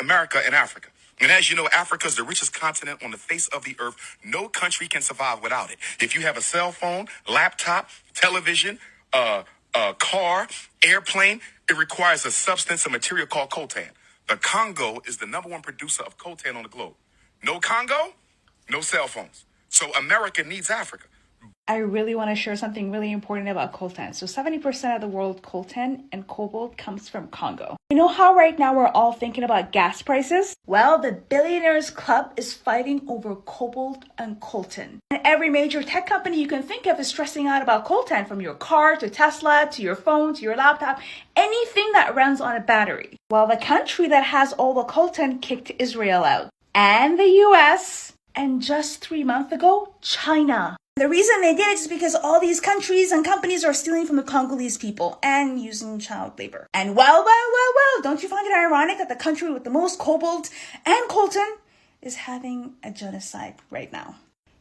America and Africa. And as you know, Africa is the richest continent on the face of the earth. No country can survive without it. If you have a cell phone, laptop, television, car, airplane, it requires a substance, a material called coltan. The Congo is the #1 producer of coltan on the globe. No Congo, no cell phones. So America needs Africa. I really want to share something really important about coltan. So 70% of the world coltan and cobalt comes from Congo. You know how right now we're all thinking about gas prices? Well, the Billionaires Club is fighting over cobalt and coltan. And every major tech company you can think of is stressing out about coltan, from your car to Tesla to your phone to your laptop, anything that runs on a battery. Well, the country that has all the coltan kicked Israel out, and the US, and just 3 months ago, China. The reason they did it is because all these countries and companies are stealing from the Congolese people and using child labor. And well, don't you find it ironic that the country with the most cobalt and coltan is having a genocide right now?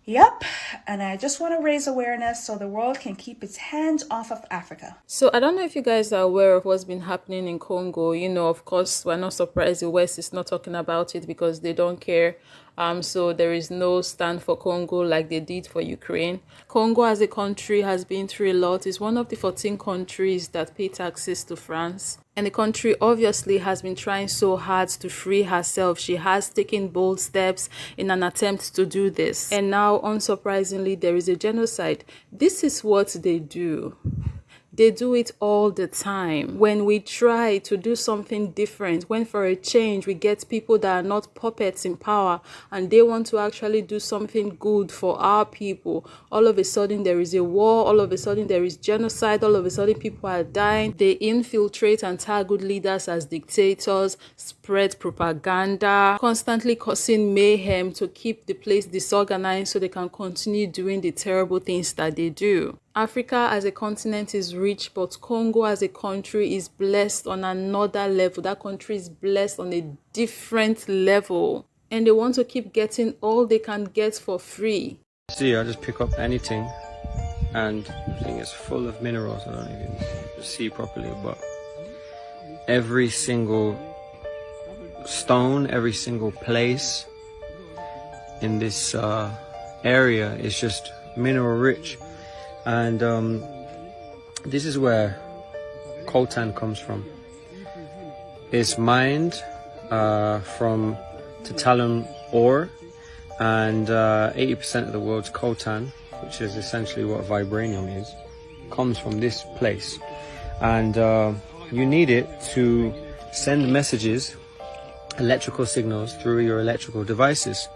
Yep, and I just want to raise awareness so the world can keep its hands off of Africa. So I don't know if you guys are aware of what's been happening in Congo. You know, of course, we're not surprised the West is not talking about it because they don't care. So there is no stand for Congo like they did for Ukraine. Congo as a country has been through a lot. It's one of the 14 countries that pay taxes to France. And the country obviously has been trying so hard to free herself. She has taken bold steps in an attempt to do this. And now, unsurprisingly, there is a genocide. This is what they do. They do it all the time. When we try to do something different, when for a change we get people that are not puppets in power and they want to actually do something good for our people, all of a sudden there is a war, all of a sudden there is genocide, all of a sudden people are dying. They infiltrate and tag good leaders as dictators, spread propaganda, constantly causing mayhem to keep the place disorganized so they can continue doing the terrible things that they do. Africa as a continent is rich, but Congo as a country is blessed on another level. That country is blessed on a different level. And they want to keep getting all they can get for free. See, I just pick up anything and I think it's full of minerals. I don't even see properly, but every single stone, every single place in this area is just mineral rich. And this is where coltan comes from. It's mined from tantalum ore, and 80% of the world's coltan, which is essentially what vibranium is, comes from this place. And you need it to send messages, electrical signals, through your electrical devices.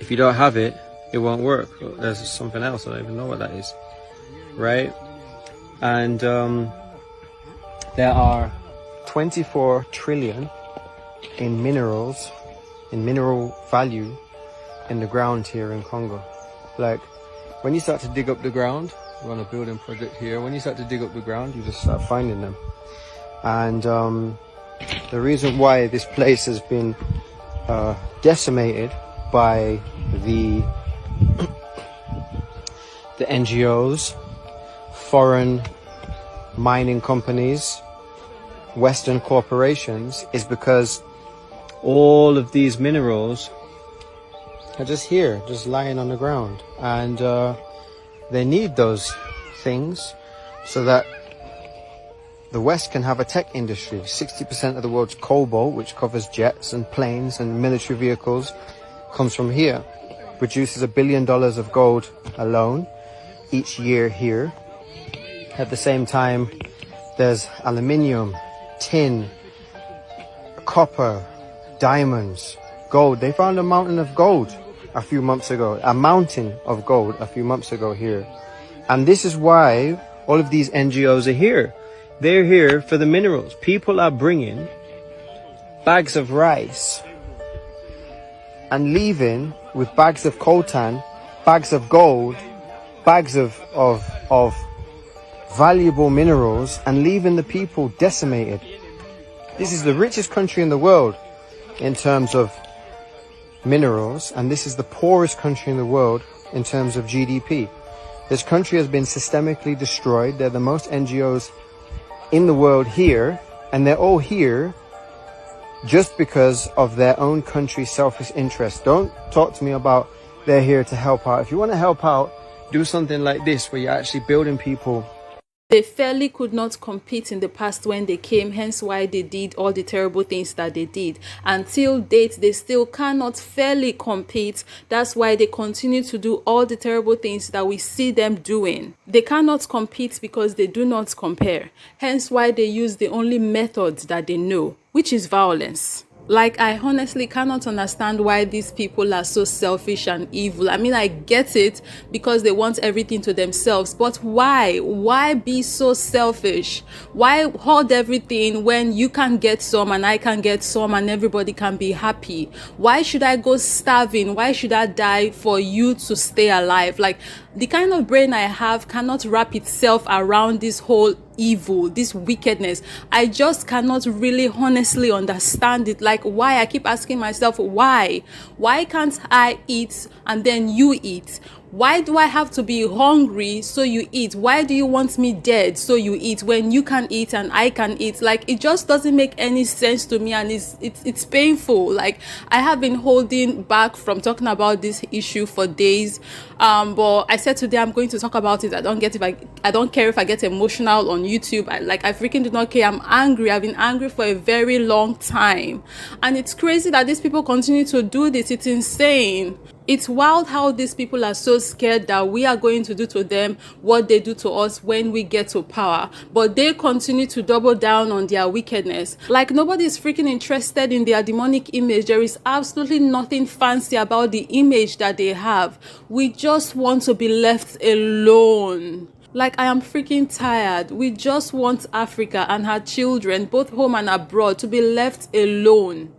If you don't have it, it won't work. There's something else, I don't even know what that is. Right? And there are 24 trillion in minerals, in mineral value in the ground here in Congo. Like, when you start to dig up the ground, we're on a building project here, when you start to dig up the ground, you just start finding them. And the reason why this place has been decimated by the NGOs, foreign mining companies, Western corporations, is because all of these minerals are just here, just lying on the ground. And they need those things so that the West can have a tech industry. 60% of the world's cobalt, which covers jets and planes and military vehicles, comes from here. Produces $1 billion of gold alone each year here. At the same time, there's aluminium, tin, copper, diamonds, gold. They found a mountain of gold a few months ago, here. And this is why all of these NGOs are here. They're here for the minerals. People are bringing bags of rice and leaving with bags of coltan, bags of gold, bags of valuable minerals, and leaving the people decimated. This is the richest country in the world in terms of minerals, and this is the poorest country in the world in terms of GDP. This country has been systemically destroyed. They're the most NGOs in the world here, and they're all here just because of their own country's selfish interests. Don't talk to me about they're here to help out. If you want to help out, do something like this where you're actually building people. They fairly could not compete in the past when they came, hence why they did all the terrible things that they did. Until date, they still cannot fairly compete. That's why they continue to do all the terrible things that we see them doing. They cannot compete because they do not compare. Hence why they use the only method that they know, which is violence. Like, I honestly cannot understand why these people are so selfish and evil. I mean, I get it because they want everything to themselves, but why? Why be so selfish? Why hold everything when you can get some and I can get some and everybody can be happy? Why should I go starving? Why should I die for you to stay alive? Like, the kind of brain I have cannot wrap itself around this whole evil, this wickedness. I just cannot really honestly understand it. Like, why? I keep asking myself, why can't I eat and then you eat? Why do I have to be hungry so you eat? Why do you want me dead so you eat when you can eat and I can eat? Like, it just doesn't make any sense to me, and it's painful. Like, I have been holding back from talking about this issue for days, but I said today I'm going to talk about it. I don't care if I get emotional on YouTube. I freaking do not care. I'm angry. I've been angry for a very long time, and it's crazy that these people continue to do this. It's insane. It's wild how these people are so scared that we are going to do to them what they do to us when we get to power. But they continue to double down on their wickedness. Like, nobody is freaking interested in their demonic image. There is absolutely nothing fancy about the image that they have. We just want to be left alone. Like, I am freaking tired. We just want Africa and her children, both home and abroad, to be left alone.